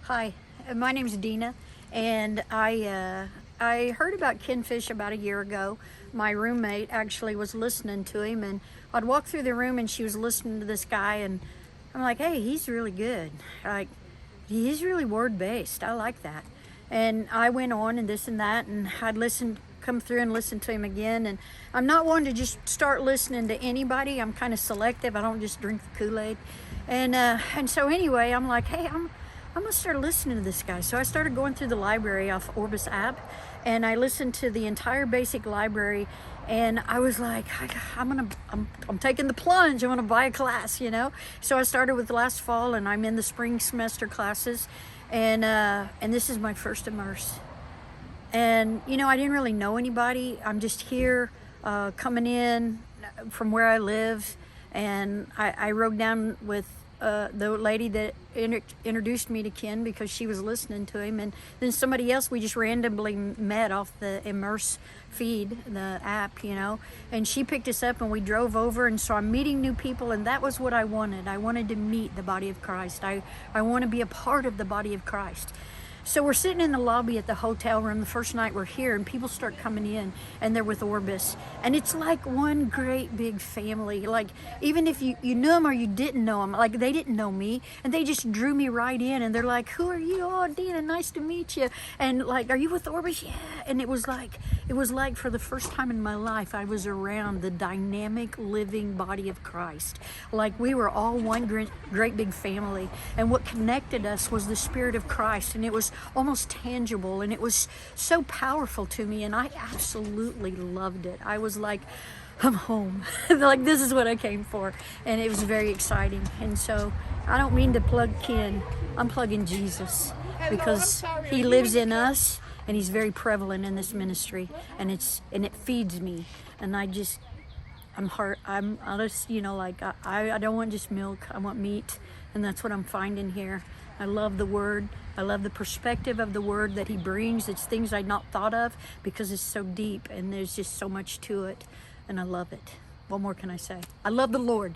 Hi, my name's Dina, and I heard about Ken Fish about a year ago. My roommate actually was listening to him, and I'd walk through the room and she was listening to this guy, and I'm like, hey, he's really good. Like, he's really word-based. I like that. And I went on and this and that, and I'd come through and listen to him again. And I'm not one to just start listening to anybody. I'm kind of selective. I don't just drink the Kool-Aid. And so anyway, I'm like, hey, I'm gonna start listening to this guy. So I started going through the library off Orbis app, and I listened to the entire basic library, and I was like, I'm taking the plunge. I'm gonna buy a class, you know. So I started with last fall, and I'm in the spring semester classes, and this is my first Immerse. And you know, I didn't really know anybody. I'm just here, coming in from where I live, and I rode down with the lady that introduced me to Ken because she was listening to him, and then somebody else we just randomly met off the Immerse feed, the app, you know, and she picked us up and we drove over, and so I'm meeting new people, and that was what I wanted. I wanted to meet the body of Christ. I want to be a part of the body of Christ. So we're sitting in the lobby at the hotel room the first night we're here, and people start coming in, and they're with Orbis. And it's like one great big family. Like, even if you knew them or you didn't know them, like they didn't know me, and they just drew me right in, and they're like, who are you? Oh, Dina, nice to meet you. And like, are you with Orbis? Yeah. And it was like for the first time in my life, I was around the dynamic, living body of Christ. Like, we were all one great big family. And what connected us was the Spirit of Christ, and it was almost tangible, and it was so powerful to me, and I absolutely loved it. I was like, I'm home. Like, this is what I came for, and it was very exciting. And so I don't mean to plug Ken, I'm plugging Jesus, because he lives in us, and he's very prevalent in this ministry, and it feeds me. And I'm just, you know, like, I don't want just milk, I want meat, and that's what I'm finding here. I love the word. I love the perspective of the word that he brings. It's things I'd not thought of because it's so deep, and there's just so much to it, and I love it. What more can I say? I love the Lord.